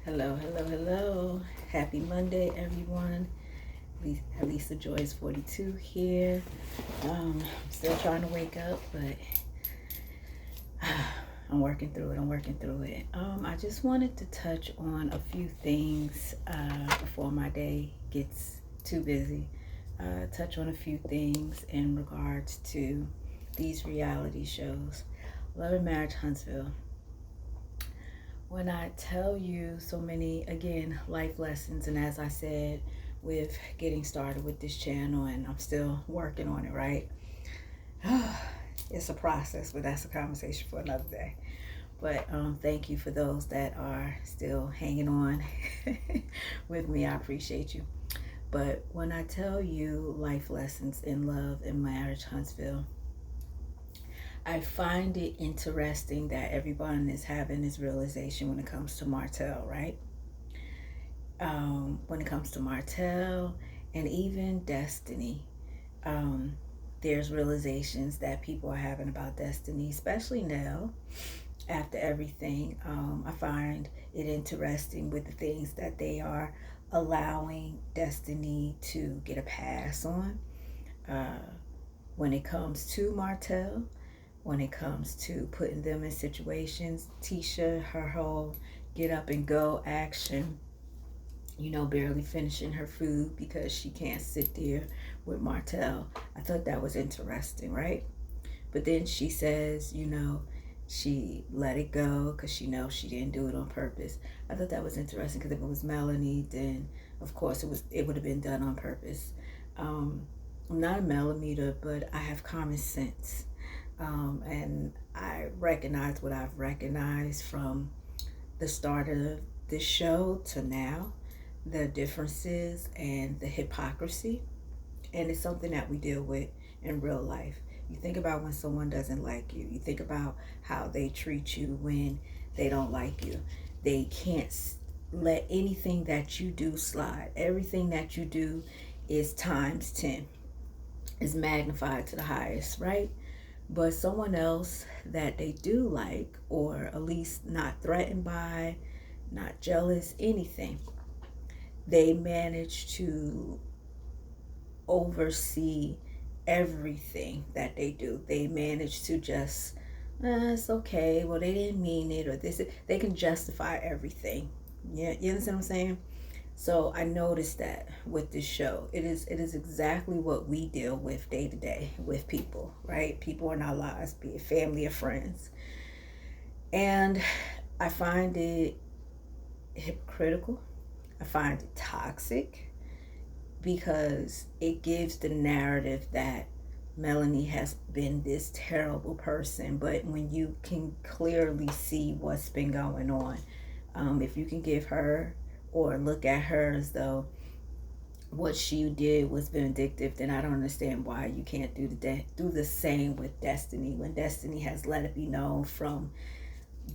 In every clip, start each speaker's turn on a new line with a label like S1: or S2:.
S1: Hello, hello, hello. Happy Monday, everyone. Lisa Joyce 42 here. I'm still trying to wake up, but I'm working through it. I just wanted to touch on a few things before my day gets too busy. Touch on a few things in regards to these reality shows. Love and Marriage Huntsville. When I tell you so many, again, life lessons, and as I said, with getting started with this channel, and I'm still working on it, right? It's a process, but that's a conversation for another day. But thank you for those that are still hanging on with me. I appreciate you. But when I tell you life lessons in love and marriage, Huntsville, I find it interesting that everyone is having this realization when it comes to Martell, right? When it comes to Martell and even Destiny, um, there's realizations that people are having about Destiny, especially now after everything. I find it interesting with the things that they are allowing Destiny to get a pass on uh, when it comes to Martell, when it comes to putting them in situations. Tisha, her whole get up and go action, barely finishing her food because she can't sit there with Martell. I thought that was interesting, right? But then she says, she let it go because she knows she didn't do it on purpose. I thought that was interesting because if it was Melanie, then of course it would have been done on purpose. I'm not a millimeter, but I have common sense. And I recognize what I've recognized from the start of this show to now, the differences and the hypocrisy. And it's something that we deal with in real life. You think about when someone doesn't like you, you think about how they treat you when they don't like you. They can't let anything that you do slide. Everything that you do is times 10, is magnified to the highest, right? But someone else that they do like, or at least not threatened by, not jealous, anything, they manage to oversee everything that they do. They manage to just, it's okay. Well, they didn't mean it, or this. They can justify everything. Yeah, you understand what I'm saying? So I noticed that with this show, it is exactly what we deal with day to day with people, right? People in our lives, be it family or friends, and I find it hypocritical. I find it toxic because it gives the narrative that Melanie has been this terrible person. But when you can clearly see what's been going on, if you can give her or look at her as though what she did was vindictive, then I don't understand why you can't do the same with Destiny, when Destiny has let it be known from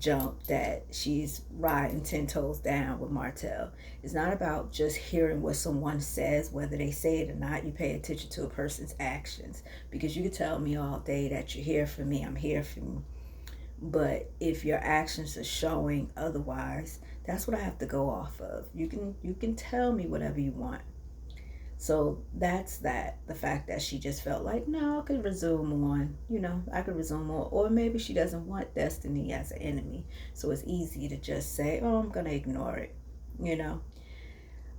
S1: jump that she's riding 10 toes down with Martell. It's not about just hearing what someone says, whether they say it or not. You pay attention to a person's actions, because you can tell me all day that you're here for me, I'm here for you. But if your actions are showing otherwise, that's what I have to go off of. You can tell me whatever you want. So that's that. The fact that she just felt like, no, I could resume on, I could resume on. Or maybe she doesn't want Destiny as an enemy. So it's easy to just say, oh, I'm going to ignore it, you know.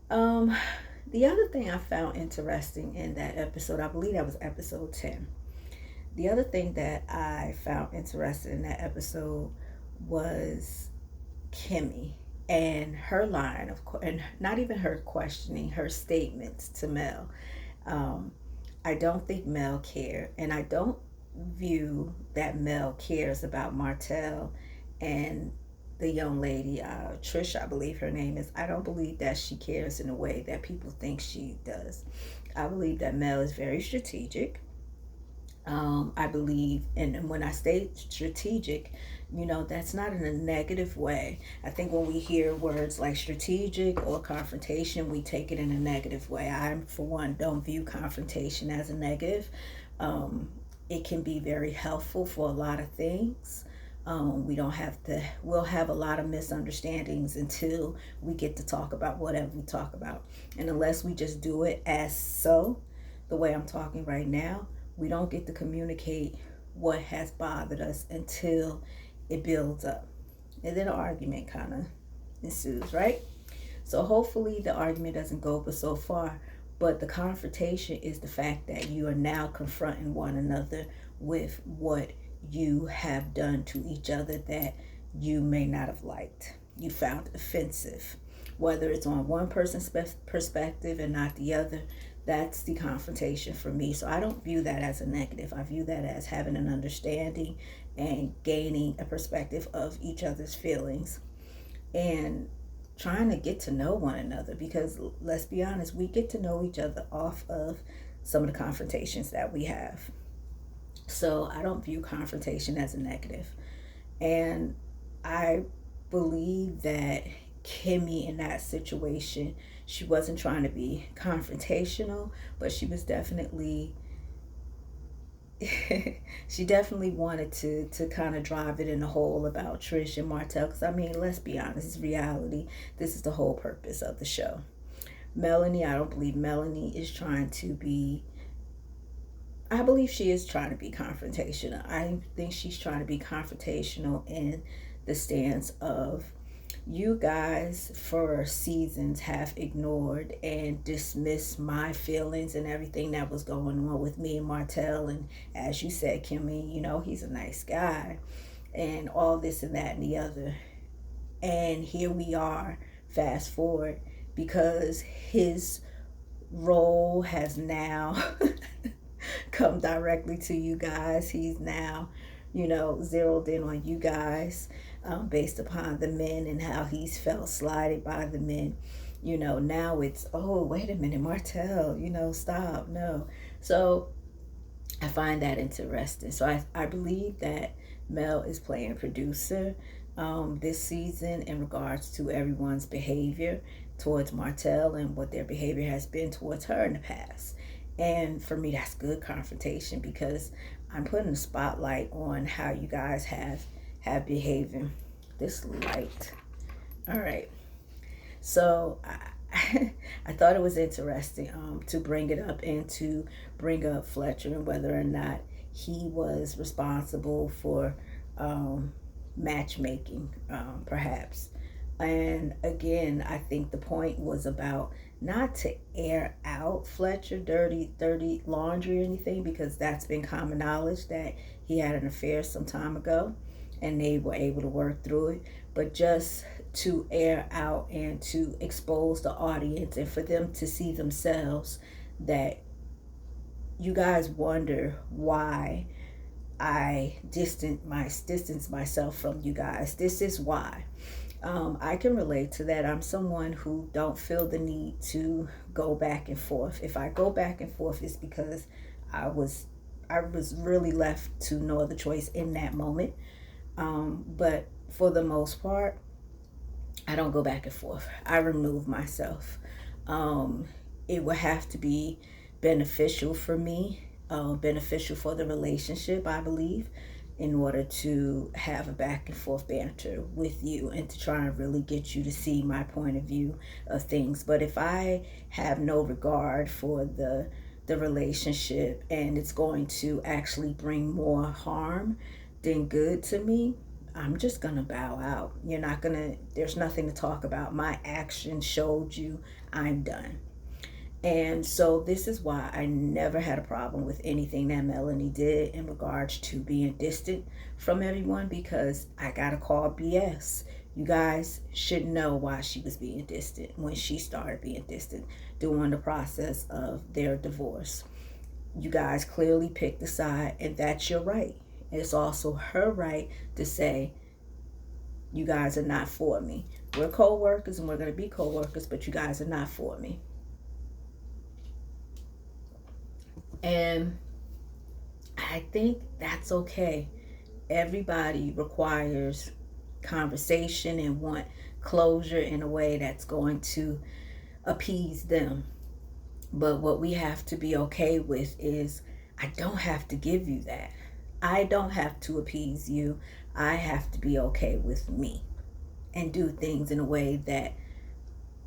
S1: Um, the other thing I found interesting in that episode, I believe that was episode 10. The other thing that I found interesting in that episode was Kimmy and her line of, and not even her questioning, her statements to Mel. Um, I don't think Mel cared, and I don't view that Mel cares about Martell and the young lady, Trish, I believe her name is. I don't believe that she cares in a way that people think she does. I believe that Mel is very strategic. I believe, and when I say strategic, that's not in a negative way. I think when we hear words like strategic or confrontation, we take it in a negative way. I, for one, don't view confrontation as a negative. Um, it can be very helpful for a lot of things, We don't have to, we'll have a lot of misunderstandings until we get to talk about whatever we talk about. And unless we just do it as so, the way I'm talking right now, we don't get to communicate what has bothered us until it builds up. And then an argument kind of ensues, right? So hopefully the argument doesn't go but so far. But the confrontation is the fact that you are now confronting one another with what you have done to each other that you may not have liked. You found offensive. Whether it's on one person's perspective and not the other, that's the confrontation for me. So I don't view that as a negative. I view that as having an understanding and gaining a perspective of each other's feelings and trying to get to know one another, because let's be honest, we get to know each other off of some of the confrontations that we have. So I don't view confrontation as a negative. And I believe that Kimmy in that situation, she wasn't trying to be confrontational, but she was definitely she definitely wanted to kind of drive it in a hole about Trish and Martell, because I mean, let's be honest, it's reality. This is the whole purpose of the show. Melanie, I don't believe Melanie is trying to be, I believe she is trying to be confrontational. I think she's trying to be confrontational in the stance of, you guys for seasons have ignored and dismissed my feelings and everything that was going on with me and Martell. And as you said, Kimmy, you know, he's a nice guy and all this and that and the other. And here we are, fast forward, because his role has now come directly to you guys. He's now, you know, zeroed in on you guys. Based upon the men and how he's felt slighted by the men. You know, now it's, oh, wait a minute, Martell, you know, stop, no. So I find that interesting. So I believe that Mel is playing producer this season in regards to everyone's behavior towards Martell and what their behavior has been towards her in the past. And for me, that's good confrontation, because I'm putting a spotlight on how you guys have behaving. This light. All right. So I thought it was interesting to bring it up and to bring up Fletcher and whether or not he was responsible for matchmaking, perhaps. And again, I think the point was about not to air out Fletcher dirty laundry or anything, because that's been common knowledge that he had an affair some time ago and they were able to work through it, but just to air out and to expose the audience and for them to see themselves that you guys wonder why I distance myself from you guys. This is why. I can relate to that. I'm someone who don't feel the need to go back and forth. If I go back and forth, it's because I was really left to no other choice in that moment. But for the most part, I don't go back and forth. I remove myself. It would have to be beneficial for me, beneficial for the relationship, I believe, in order to have a back and forth banter with you and to try and really get you to see my point of view of things. But if I have no regard for the relationship and it's going to actually bring more harm than good to me, I'm just gonna bow out. There's nothing to talk about. My action showed you I'm done. And so this is why I never had a problem with anything that Melanie did in regards to being distant from everyone, because I got to call BS. You guys should know why she was being distant when she started being distant during the process of their divorce. You guys clearly picked a side, and that's your right. It's also her right to say, you guys are not for me. We're co-workers and we're going to be co-workers, but you guys are not for me. And I think that's okay. Everybody requires conversation and want closure in a way that's going to appease them. But what we have to be okay with is, I don't have to give you that. I don't have to appease you. I have to be okay with me and do things in a way that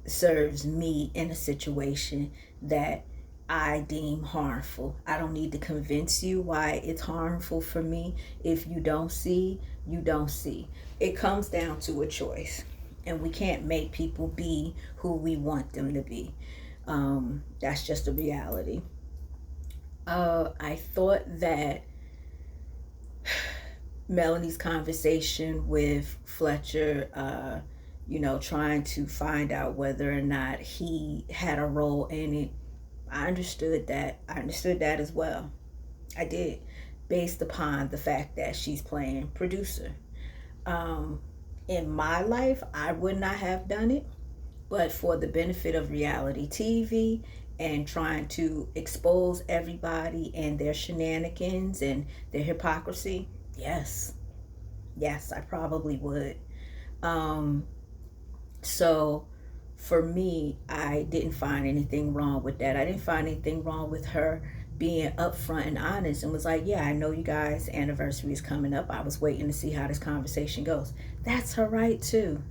S1: serves me in a situation that I deem harmful. I don't need to convince you why it's harmful for me. If you don't see, you don't see. It comes down to a choice, and we can't make people be who we want them to be. That's just a reality. I thought that Melanie's conversation with Fletcher, trying to find out whether or not he had a role in it, I understood that. I understood that as well. I did, based upon the fact that she's playing producer. Um, in my life, I would not have done it, but for the benefit of reality TV and trying to expose everybody and their shenanigans and their hypocrisy, yes, yes, I probably would. Um, so for me, I didn't find anything wrong with that. I didn't find anything wrong with her being upfront and honest and was like, yeah, I know you guys' anniversary is coming up. I was waiting to see how this conversation goes. That's her right too.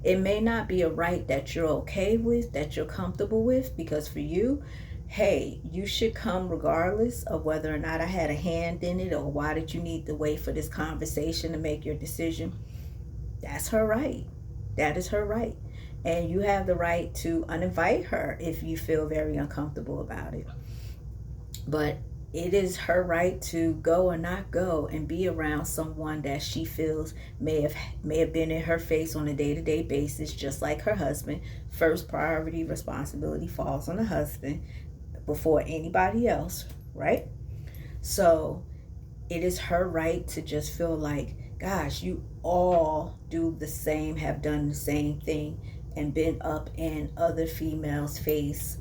S1: It may not be a right that you're okay with, that you're comfortable with, because for you, hey, you should come regardless of whether or not I had a hand in it, or why did you need to wait for this conversation to make your decision. That's her right. That is her right. And you have the right to uninvite her if you feel very uncomfortable about it. But it is her right to go or not go and be around someone that she feels may have been in her face on a day-to-day basis, just like her husband. First priority responsibility falls on the husband before anybody else, right? So it is her right to just feel like, gosh, you all do the same, have done the same thing, and been up in other females' face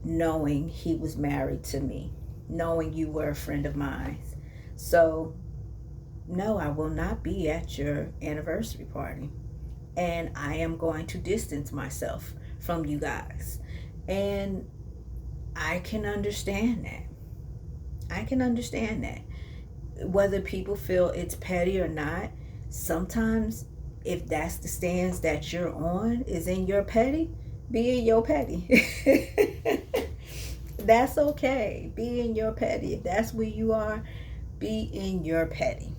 S1: knowing he was married to me, knowing you were a friend of mine. So, no, I will not be at your anniversary party. And I am going to distance myself from you guys. And I can understand that. I can understand that. Whether people feel it's petty or not, sometimes if that's the stance that you're on, is in your petty, be in your petty. That's okay. Be in your petty. If that's where you are, be in your petty.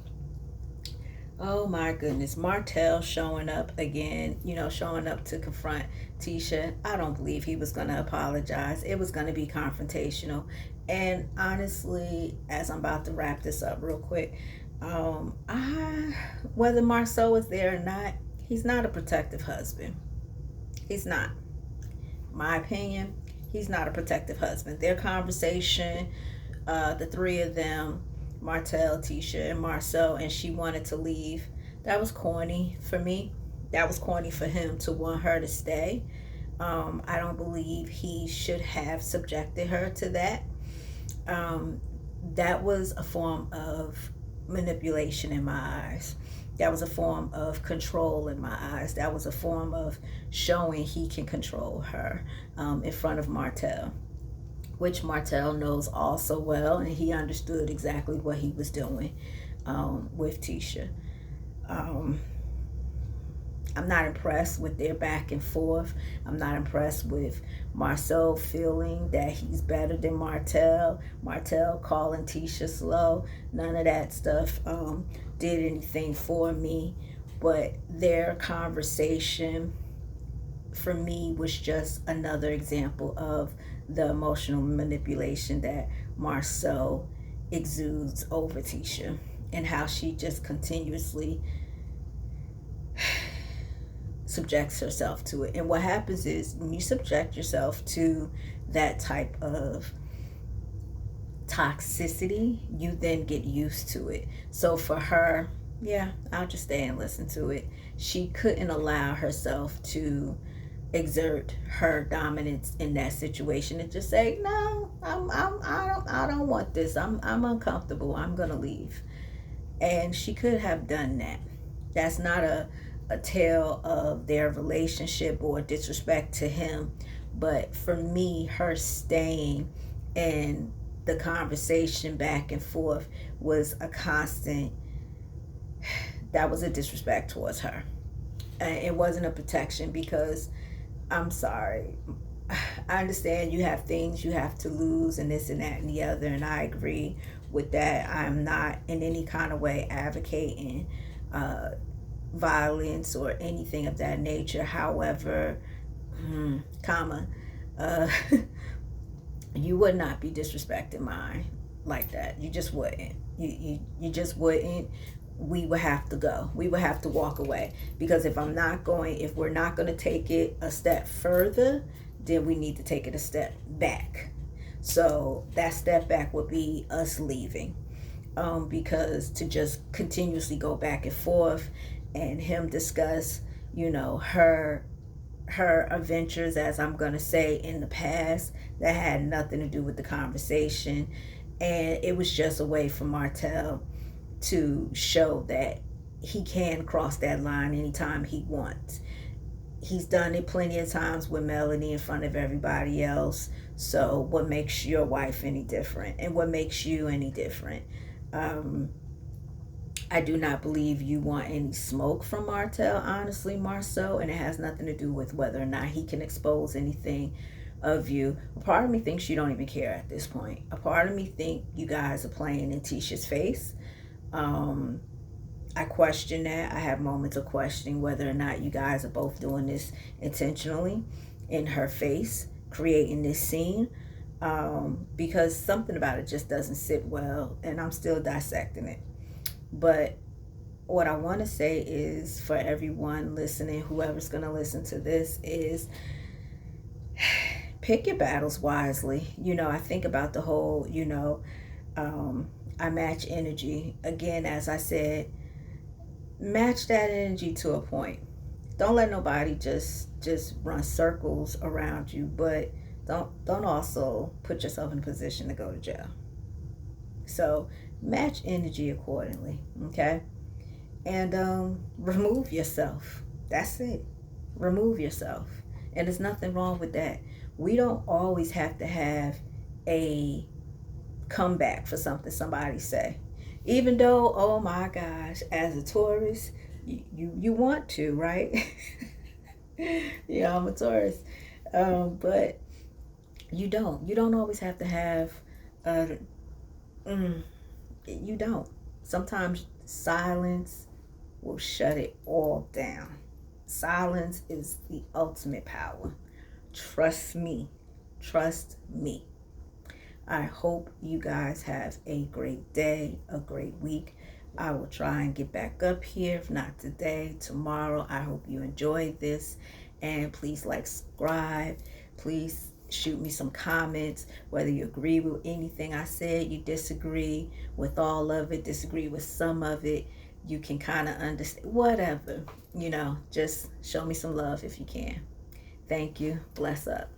S1: Oh my goodness. Martell showing up again, showing up to confront Tisha. I don't believe he was going to apologize. It was going to be confrontational. And honestly, as I'm about to wrap this up real quick, whether Marceau is there or not, he's not a protective husband. He's not. My opinion, he's not a protective husband. Their conversation, the three of them, Martell, Tisha, and Marceau, and she wanted to leave. That was corny for me. That was corny for him to want her to stay. I don't believe he should have subjected her to that. That was a form of manipulation in my eyes. That was a form of control in my eyes. That was a form of showing he can control her in front of Martell, which Martell knows also well, and he understood exactly what he was doing with Tisha. I'm not impressed with their back and forth. I'm not impressed with Marceau feeling that he's better than Martell. Martell calling Tisha slow. None of that stuff did anything for me. But their conversation, for me, was just another example of the emotional manipulation that Marceau exudes over Tisha, and how she just continuously subjects herself to it. And what happens is, when you subject yourself to that type of toxicity, you then get used to it. So for her, yeah, I'll just stay and listen to it. She couldn't allow herself to exert her dominance in that situation and just say, no, I don't want this. I'm uncomfortable. I'm gonna leave. And she could have done that. That's not a tale of their relationship or disrespect to him. But for me, her staying and the conversation back and forth was a constant that was a disrespect towards her. And it wasn't a protection because I'm sorry. I understand you have things you have to lose and this and that and the other, and I agree with that. I'm not in any kind of way advocating uh, violence or anything of that nature. However, comma, uh, you would not be disrespecting mine like that. You just wouldn't. You just wouldn't. We would have to go. We would have to walk away, because if we're not going to take it a step further, then we need to take it a step back. So that step back would be us leaving, because to just continuously go back and forth and him discuss, her adventures, as I'm going to say, in the past, that had nothing to do with the conversation. And it was just a way for Martell to show that he can cross that line anytime he wants. He's done it plenty of times with Melanie in front of everybody else. So what makes your wife any different? And what makes you any different? I do not believe you want any smoke from Martell, honestly, Marceau, and it has nothing to do with whether or not he can expose anything of you. A part of me thinks you don't even care at this point. A part of me think you guys are playing in Tisha's face. I question that. I have moments of questioning whether or not you guys are both doing this intentionally in her face, creating this scene, because something about it just doesn't sit well, and I'm still dissecting it. But what I want to say is, for everyone listening, whoever's going to listen to this, is pick your battles wisely. I think about the whole, I match energy. Again, as I said, match that energy to a point. Don't let nobody just run circles around you, but don't also put yourself in a position to go to jail. So match energy accordingly, okay? And remove yourself. That's it. Remove yourself. And there's nothing wrong with that. We don't always have to have a comeback for something somebody say. Even though, oh my gosh, as a Taurus, you want to, right? Yeah, I'm a Taurus. But you don't. You don't always have to have you don't. Sometimes silence will shut it all down. Silence is the ultimate power. Trust me. Trust me. I hope you guys have a great day, a great week. I will try and get back up here, if not today, tomorrow. I hope you enjoyed this. And please subscribe. Please shoot me some comments, whether you agree with anything I said, you disagree with all of it, disagree with some of it. You can kind of understand, whatever. Just show me some love if you can. Thank you. Bless up.